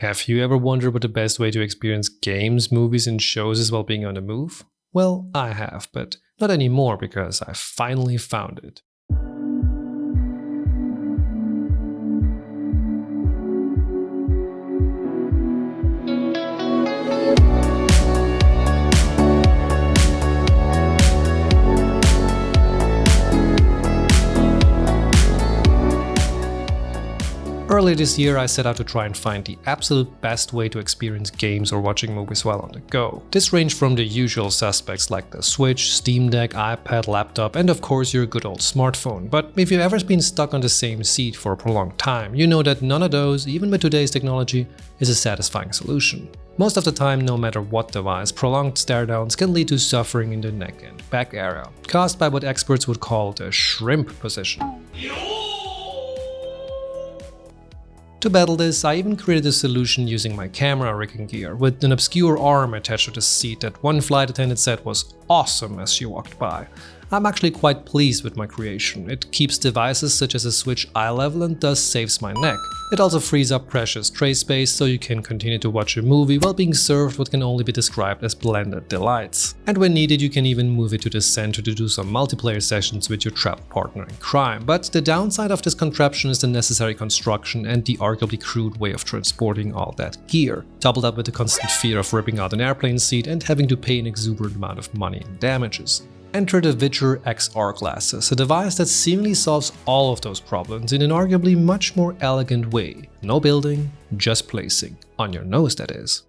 Have you ever wondered what the best way to experience games, movies, and shows is while being on the move? Well, I have, but not anymore because I finally found it. Earlier this year, I set out to try and find the absolute best way to experience games or watching movies while on the go. This ranged from the usual suspects like the Switch, Steam Deck, iPad, laptop, and of course your good old smartphone. But if you've ever been stuck on the same seat for a prolonged time, you know that none of those, even with today's technology, is a satisfying solution. Most of the time, no matter what device, prolonged stare-downs can lead to suffering in the neck and back area, caused by what experts would call the shrimp position. To battle this, I even created a solution using my camera rigging gear, with an obscure arm attached to the seat that one flight attendant said was awesome as she walked by. I'm actually quite pleased with my creation. It keeps devices such as a Switch eye level and thus saves my neck. It also frees up precious tray space so you can continue to watch a movie while being served what can only be described as blended delights. And when needed, you can even move it to the center to do some multiplayer sessions with your travel partner in crime. But the downside of this contraption is the necessary construction and the arguably crude way of transporting all that gear, coupled up with the constant fear of ripping out an airplane seat and having to pay an exuberant amount of money in damages. Enter the Viture XR glasses, a device that seemingly solves all of those problems in an arguably much more elegant way. No building, just placing. On your nose, that is.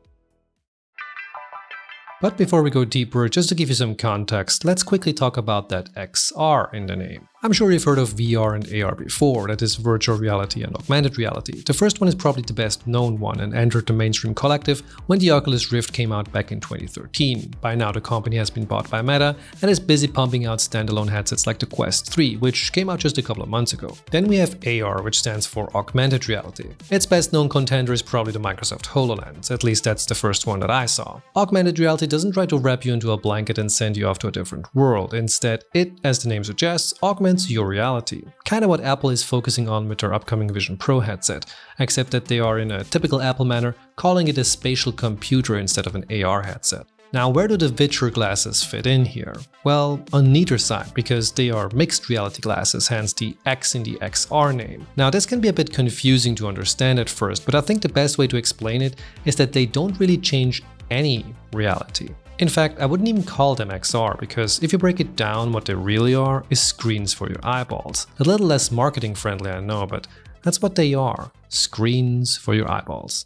But before we go deeper, just to give you some context, let's quickly talk about that XR in the name. I'm sure you've heard of VR and AR before, that is virtual reality and augmented reality. The first one is probably the best known one and entered the mainstream collective when the Oculus Rift came out back in 2013. By now the company has been bought by Meta and is busy pumping out standalone headsets like the Quest 3, which came out just a couple of months ago. Then we have AR, which stands for augmented reality. Its best known contender is probably the Microsoft HoloLens, at least that's the first one that I saw. Augmented reality doesn't try to wrap you into a blanket and send you off to a different world. Instead, it, as the name suggests, augments your reality. Kinda what Apple is focusing on with their upcoming Vision Pro headset, except that they are, in a typical Apple manner, calling it a spatial computer instead of an AR headset. Now, where do the Viture glasses fit in here? Well, on neither side, because they are mixed reality glasses, hence the X in the XR name. Now, this can be a bit confusing to understand at first, but I think the best way to explain it is that they don't really change any reality. In fact, I wouldn't even call them XR, because if you break it down, what they really are is screens for your eyeballs. A little less marketing friendly, I know, but that's what they are. Screens for your eyeballs.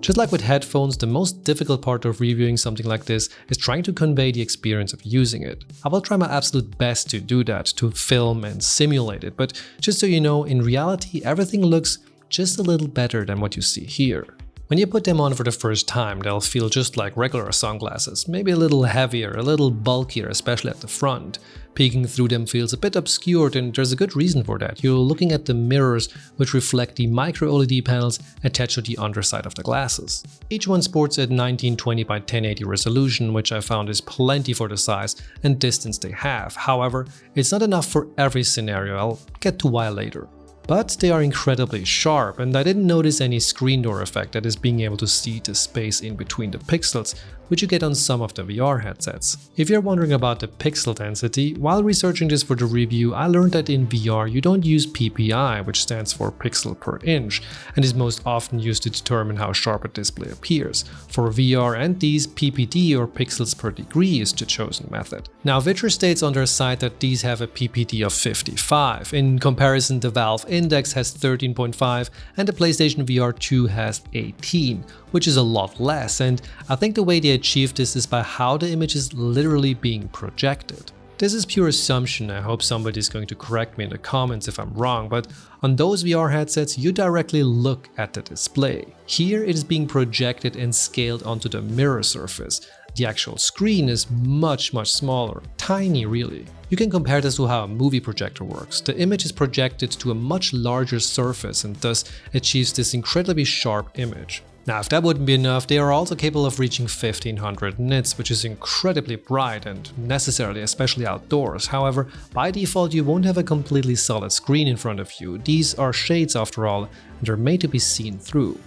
Just like with headphones, the most difficult part of reviewing something like this is trying to convey the experience of using it. I will try my absolute best to do that, to film and simulate it, but just so you know, in reality, everything looks just a little better than what you see here. When you put them on for the first time, they'll feel just like regular sunglasses, maybe a little heavier, a little bulkier, especially at the front. Peeking through them feels a bit obscured, and there's a good reason for that. You're looking at the mirrors which reflect the micro LED panels attached to the underside of the glasses. Each one sports a 1920 by 1080 resolution, which I found is plenty for the size and distance they have. However, it's not enough for every scenario. I'll get to why later. But they are incredibly sharp, and I didn't notice any screen door effect, that is being able to see the space in between the pixels, which you get on some of the VR headsets. If you're wondering about the pixel density, while researching this for the review, I learned that in VR you don't use PPI, which stands for pixel per inch, and is most often used to determine how sharp a display appears. For VR and these, PPD or pixels per degree is the chosen method. Now, Viture states on their site that these have a PPD of 55. In comparison, the Valve Index has 13.5 and the PlayStation VR 2 has 18, which is a lot less, and I think the way they achieve this is by how the image is literally being projected. This is pure assumption. I hope somebody's going to correct me in the comments if I'm wrong, but on those VR headsets you directly look at the display. Here it is being projected and scaled onto the mirror surface. The actual screen is much smaller, tiny really. You can compare this to how a movie projector works. The image is projected to a much larger surface and thus achieves this incredibly sharp image. Now, if that wouldn't be enough, they are also capable of reaching 1500 nits, which is incredibly bright and necessary, especially outdoors. However, by default, you won't have a completely solid screen in front of you. These are shades after all, and are made to be seen through.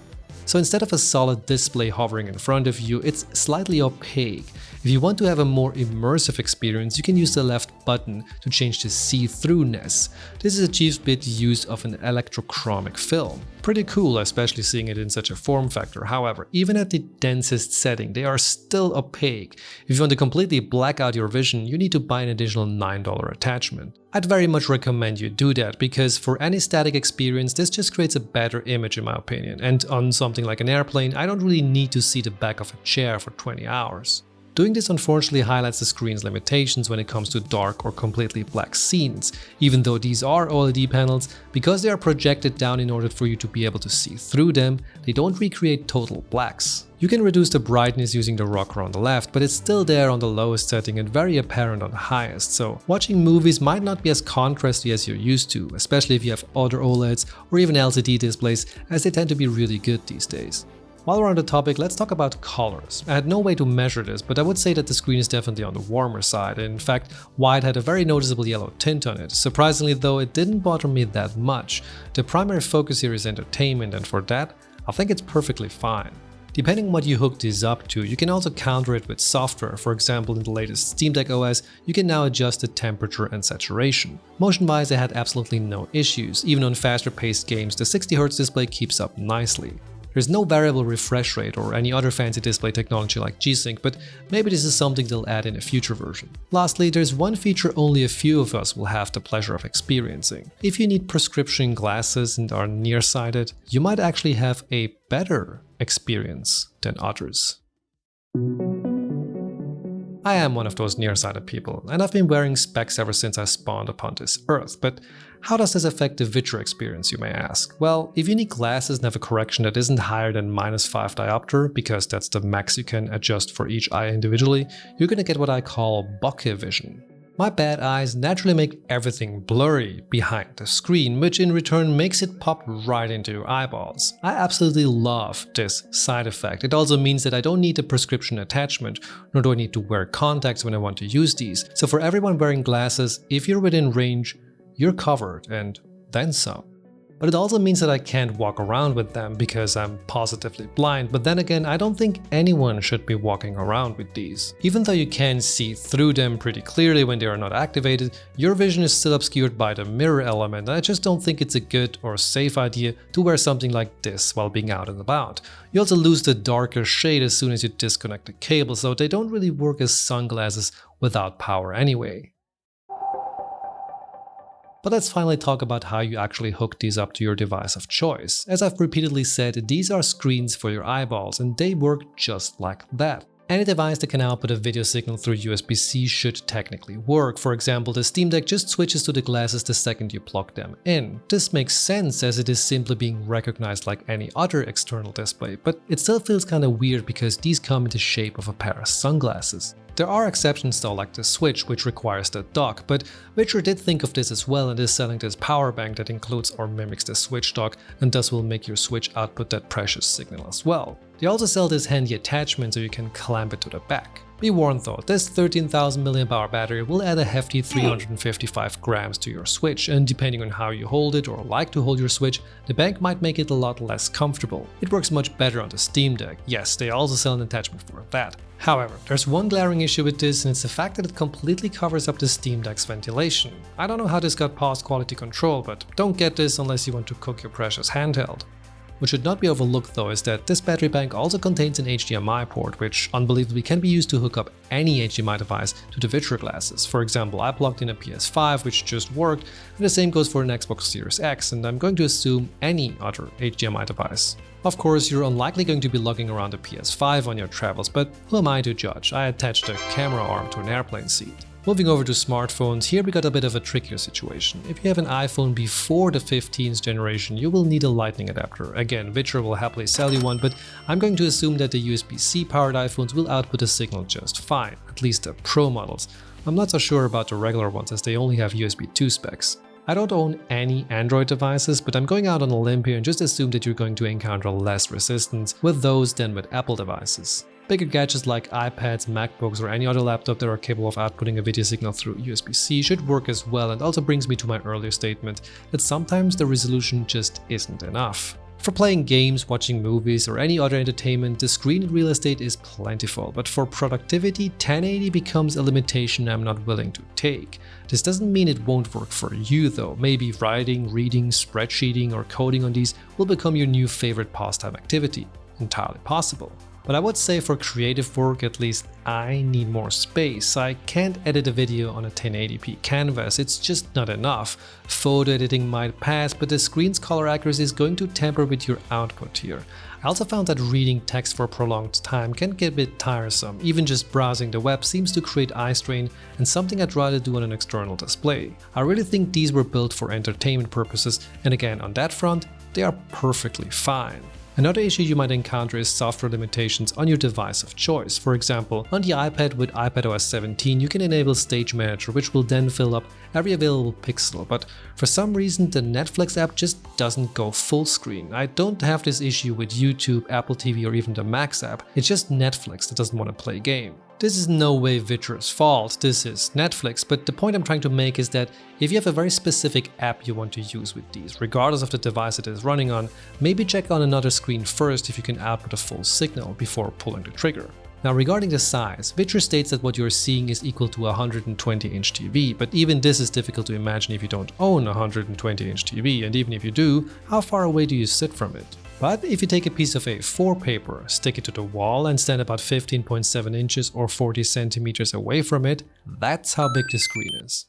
So instead of a solid display hovering in front of you, it's slightly opaque. If you want to have a more immersive experience, you can use the left button to change the see-throughness. This is achieved with the use of an electrochromic film. Pretty cool, especially seeing it in such a form factor. However, even at the densest setting, they are still opaque. If you want to completely black out your vision, you need to buy an additional $9 attachment. I'd very much recommend you do that, because for any static experience, this just creates a better image in my opinion. And on something like an airplane, I don't really need to see the back of a chair for 20 hours. Doing this unfortunately highlights the screen's limitations when it comes to dark or completely black scenes. Even though these are OLED panels, because they are projected down in order for you to be able to see through them, they don't recreate total blacks. You can reduce the brightness using the rocker on the left, but it's still there on the lowest setting and very apparent on the highest, so watching movies might not be as contrasty as you're used to, especially if you have other OLEDs or even LCD displays, as they tend to be really good these days. While we're on the topic, let's talk about colors. I had no way to measure this, but I would say that the screen is definitely on the warmer side. In fact, white had a very noticeable yellow tint on it. Surprisingly though, it didn't bother me that much. The primary focus here is entertainment, and for that, I think it's perfectly fine. Depending on what you hook this up to, you can also counter it with software. For example, in the latest Steam Deck OS, you can now adjust the temperature and saturation. Motion-wise, I had absolutely no issues. Even on faster paced games, the 60Hz display keeps up nicely. There's no variable refresh rate or any other fancy display technology like G-Sync, but maybe this is something they'll add in a future version. Lastly, there's one feature only a few of us will have the pleasure of experiencing. If you need prescription glasses and are nearsighted, you might actually have a better experience than others. I am one of those nearsighted people, and I've been wearing specs ever since I spawned upon this earth, but how does this affect the Viture experience, you may ask? Well, if you need glasses and have a correction that isn't higher than -5 diopter, because that's the max you can adjust for each eye individually, you're gonna get what I call bokeh vision. My bad eyes naturally make everything blurry behind the screen, which in return makes it pop right into your eyeballs. I absolutely love this side effect. It also means that I don't need a prescription attachment, nor do I need to wear contacts when I want to use these. So for everyone wearing glasses, if you're within range, you're covered and then some. But it also means that I can't walk around with them because I'm positively blind, but then again, I don't think anyone should be walking around with these. Even though you can see through them pretty clearly when they are not activated, your vision is still obscured by the mirror element, and I just don't think it's a good or safe idea to wear something like this while being out and about. You also lose the darker shade as soon as you disconnect the cable, so they don't really work as sunglasses without power anyway. But let's finally talk about how you actually hook these up to your device of choice. As I've repeatedly said, these are screens for your eyeballs, and they work just like that. Any device that can output a video signal through USB-C should technically work. For example, the Steam Deck just switches to the glasses the second you plug them in. This makes sense as it is simply being recognized like any other external display, but it still feels kinda weird because these come in the shape of a pair of sunglasses. There are exceptions though, like the Switch, which requires the dock, but Viture did think of this as well and is selling this power bank that includes or mimics the Switch dock and thus will make your Switch output that precious signal as well. They also sell this handy attachment so you can clamp it to the back. Be warned though, this 13,000 mAh battery will add a hefty 355 grams to your Switch, and depending on how you hold it or like to hold your Switch, the bank might make it a lot less comfortable. It works much better on the Steam Deck. Yes, they also sell an attachment for that. However, there's one glaring issue with this, and it's the fact that it completely covers up the Steam Deck's ventilation. I don't know how this got past quality control, but don't get this unless you want to cook your precious handheld. What should not be overlooked though is that this battery bank also contains an HDMI port, which unbelievably can be used to hook up any HDMI device to the Viture glasses. For example, I plugged in a PS5 which just worked, and the same goes for an Xbox Series X, and I'm going to assume any other HDMI device. Of course, you're unlikely going to be lugging around a PS5 on your travels, but who am I to judge? I attached a camera arm to an airplane seat. Moving over to smartphones, here we got a bit of a trickier situation. If you have an iPhone before the 15th generation, you will need a lightning adapter. Again, Viture will happily sell you one, but I'm going to assume that the USB-C powered iPhones will output a signal just fine, at least the Pro models. I'm not so sure about the regular ones as they only have USB 2 specs. I don't own any Android devices, but I'm going out on a limb here and just assume that you're going to encounter less resistance with those than with Apple devices. Bigger gadgets like iPads, MacBooks, or any other laptop that are capable of outputting a video signal through USB-C should work as well, and also brings me to my earlier statement that sometimes the resolution just isn't enough. For playing games, watching movies, or any other entertainment, the screen real estate is plentiful, but for productivity, 1080 becomes a limitation I'm not willing to take. This doesn't mean it won't work for you though. Maybe writing, reading, spreadsheeting, or coding on these will become your new favorite pastime activity. Entirely possible. But I would say for creative work, at least I need more space. I can't edit a video on a 1080p canvas, it's just not enough. Photo editing might pass, but the screen's color accuracy is going to tamper with your output here. I also found that reading text for a prolonged time can get a bit tiresome. Even just browsing the web seems to create eye strain and something I'd rather do on an external display. I really think these were built for entertainment purposes, and again, on that front, they are perfectly fine. Another issue you might encounter is software limitations on your device of choice. For example, on the iPad with iPadOS 17, you can enable Stage Manager, which will then fill up every available pixel, but for some reason the Netflix app just doesn't go full screen. I don't have this issue with YouTube, Apple TV, or even the Max app. It's just Netflix that doesn't want to play a game. This is no way Viture's fault, this is Netflix, but the point I'm trying to make is that if you have a very specific app you want to use with these, regardless of the device it is running on, maybe check on another screen first if you can output a full signal before pulling the trigger. Now regarding the size, Viture states that what you're seeing is equal to a 120-inch TV, but even this is difficult to imagine if you don't own a 120-inch TV, and even if you do, how far away do you sit from it? But if you take a piece of A4 paper, stick it to the wall and stand about 15.7 inches or 40 centimeters away from it, that's how big the screen is.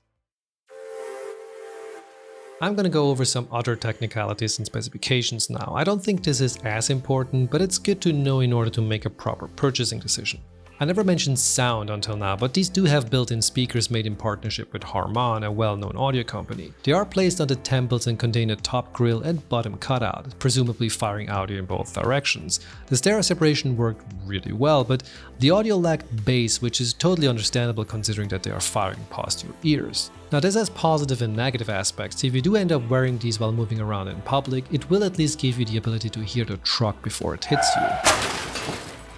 I'm gonna go over some other technicalities and specifications now. I don't think this is as important, but it's good to know in order to make a proper purchasing decision. I never mentioned sound until now, but these do have built-in speakers made in partnership with Harman, a well-known audio company. They are placed on the temples and contain a top grille and bottom cutout, presumably firing audio in both directions. The stereo separation worked really well, but the audio lacked bass, which is totally understandable considering that they are firing past your ears. Now this has positive and negative aspects. If you do end up wearing these while moving around in public, it will at least give you the ability to hear the truck before it hits you.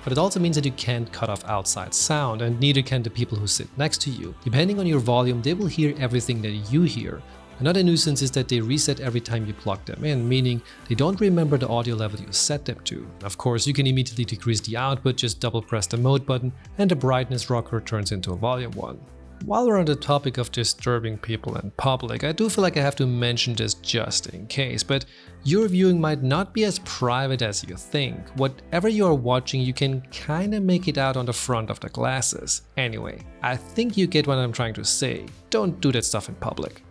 But it also means that you can't cut off outside sound, and neither can the people who sit next to you. Depending on your volume, they will hear everything that you hear. Another nuisance is that they reset every time you plug them in, meaning they don't remember the audio level you set them to. Of course, you can immediately decrease the output, just double press the mode button, and the brightness rocker turns into a volume 1. While we're on the topic of disturbing people in public, I do feel like I have to mention this just in case, but your viewing might not be as private as you think. Whatever you are watching, you can kinda make it out on the front of the glasses. Anyway, I think you get what I'm trying to say. Don't do that stuff in public.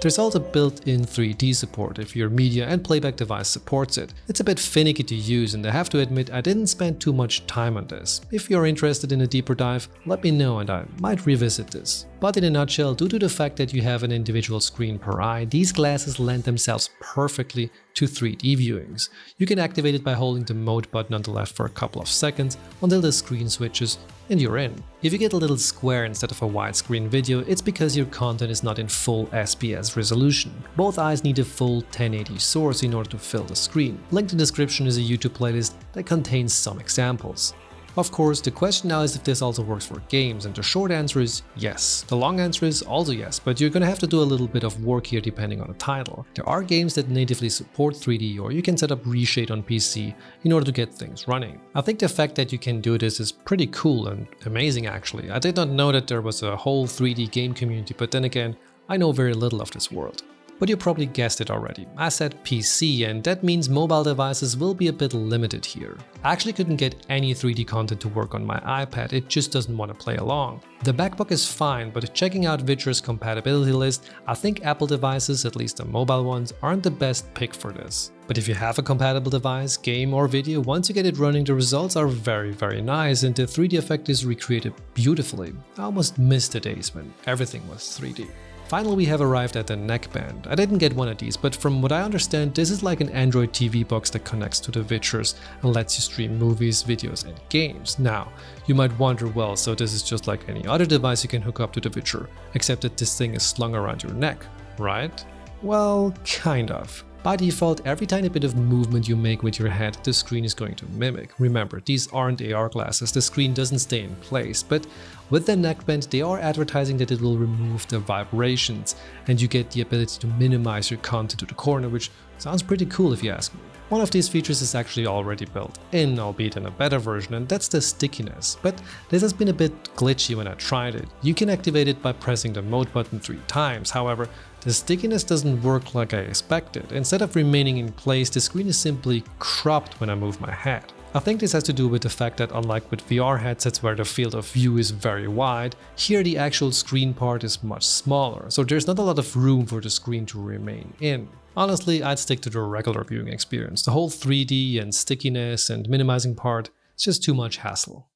There's also built-in 3D support if your media and playback device supports it. It's a bit finicky to use, and I have to admit I didn't spend too much time on this. If you're interested in a deeper dive, let me know and I might revisit this. But in a nutshell, due to the fact that you have an individual screen per eye, these glasses lend themselves perfectly to 3D viewings. You can activate it by holding the mode button on the left for a couple of seconds until the screen switches and you're in. If you get a little square instead of a widescreen video, it's because your content is not in full SPS resolution. Both eyes need a full 1080 source in order to fill the screen. Linked in the description is a YouTube playlist that contains some examples. Of course, the question now is if this also works for games, and the short answer is yes. The long answer is also yes, but you're gonna have to do a little bit of work here depending on the title. There are games that natively support 3D, or you can set up Reshade on PC in order to get things running. I think the fact that you can do this is pretty cool and amazing actually. I did not know that there was a whole 3D game community, but then again, I know very little of this world. But you probably guessed it already. I said PC, and that means mobile devices will be a bit limited here. I actually couldn't get any 3D content to work on my iPad, it just doesn't want to play along. The MacBook is fine, but checking out Viture's compatibility list, I think Apple devices, at least the mobile ones, aren't the best pick for this. But if you have a compatible device, game or video, once you get it running, the results are very nice and the 3D effect is recreated beautifully. I almost missed the days when everything was 3D. Finally, we have arrived at the neckband. I didn't get one of these, but from what I understand, this is like an Android TV box that connects to the Vitures and lets you stream movies, videos, and games. Now, you might wonder, well, so this is just like any other device you can hook up to the Viture, except that this thing is slung around your neck, right? Well, kind of. By default, every tiny bit of movement you make with your head, the screen is going to mimic. Remember, these aren't AR glasses, the screen doesn't stay in place, but with the neckband, they are advertising that it will remove the vibrations, and you get the ability to minimize your content to the corner, which sounds pretty cool if you ask me. One of these features is actually already built in, albeit in a better version, and that's the stickiness, but this has been a bit glitchy when I tried it. You can activate it by pressing the mode button 3 times, however, the stickiness doesn't work like I expected. Instead of remaining in place, the screen is simply cropped when I move my head. I think this has to do with the fact that unlike with VR headsets where the field of view is very wide, here the actual screen part is much smaller, so there's not a lot of room for the screen to remain in. Honestly, I'd stick to the regular viewing experience. The whole 3D and stickiness and minimizing part is just too much hassle.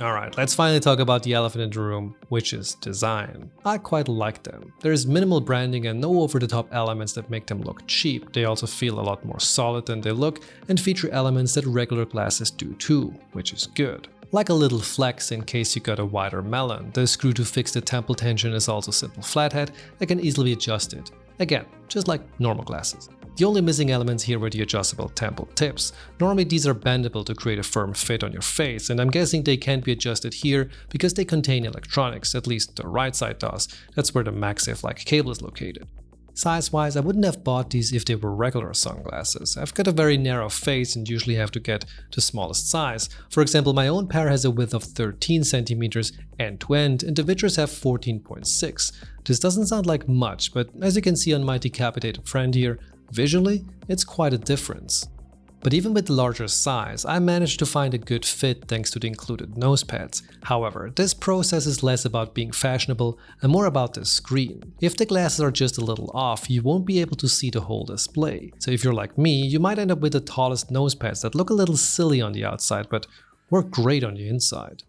Alright, let's finally talk about the elephant in the room, which is design. I quite like them. There's minimal branding and no over-the-top elements that make them look cheap. They also feel a lot more solid than they look and feature elements that regular glasses do too, which is good. Like a little flex in case you got a wider melon, the screw to fix the temple tension is also a simple flathead that can easily be adjusted. Again, just like normal glasses. The only missing elements here were the adjustable temple tips. Normally these are bendable to create a firm fit on your face, and I'm guessing they can't be adjusted here because they contain electronics, at least the right side does. That's where the MagSafe-like cable is located. Size-wise, I wouldn't have bought these if they were regular sunglasses. I've got a very narrow face and usually have to get the smallest size. For example, my own pair has a width of 13 cm end to end, and the Vitures have 14.6. This doesn't sound like much, but as you can see on my decapitated friend here, visually, it's quite a difference. But even with the larger size, I managed to find a good fit thanks to the included nose pads. However, this process is less about being fashionable and more about the screen. If the glasses are just a little off, you won't be able to see the whole display. So if you're like me, you might end up with the tallest nose pads that look a little silly on the outside, but work great on the inside.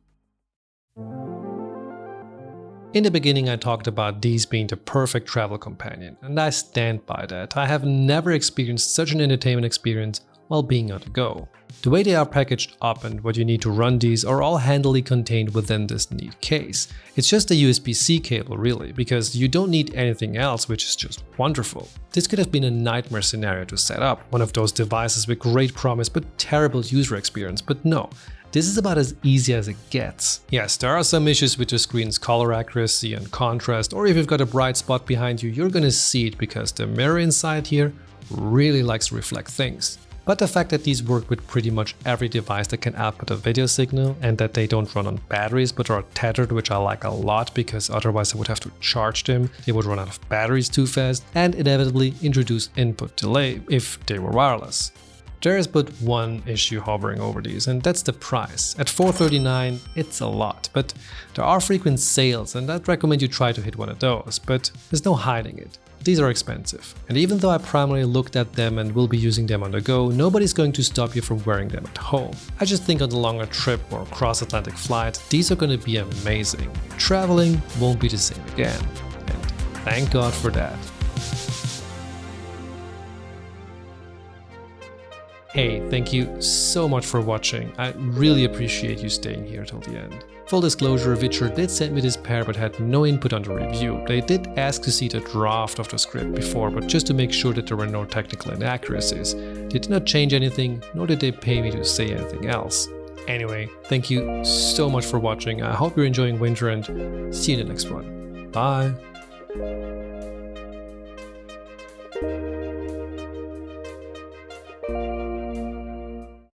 In the beginning I talked about these being the perfect travel companion, and I stand by that. I have never experienced such an entertainment experience while being on the go. The way they are packaged up and what you need to run these are all handily contained within this neat case. It's just a USB-C cable really, because you don't need anything else, which is just wonderful. This could have been a nightmare scenario to set up, one of those devices with great promise but terrible user experience, but no. This is about as easy as it gets. Yes, there are some issues with the screen's color accuracy and contrast, or if you've got a bright spot behind you, you're gonna see it because the mirror inside here really likes to reflect things. But the fact that these work with pretty much every device that can output a video signal and that they don't run on batteries but are tethered, which I like a lot because otherwise I would have to charge them, they would run out of batteries too fast, and inevitably introduce input delay if they were wireless. There is but one issue hovering over these, and that's the price. At $439, it's a lot, but there are frequent sales and I'd recommend you try to hit one of those, but there's no hiding it. These are expensive, and even though I primarily looked at them and will be using them on the go, nobody's going to stop you from wearing them at home. I just think on the longer trip or cross-Atlantic flight, these are going to be amazing. Traveling won't be the same again, and thank God for that. Hey, thank you so much for watching. I really appreciate you staying here till the end. Full disclosure, Viture did send me this pair but had no input on the review. They did ask to see the draft of the script before, but just to make sure that there were no technical inaccuracies. They did not change anything, nor did they pay me to say anything else. Anyway, thank you so much for watching. I hope you're enjoying winter and see you in the next one. Bye!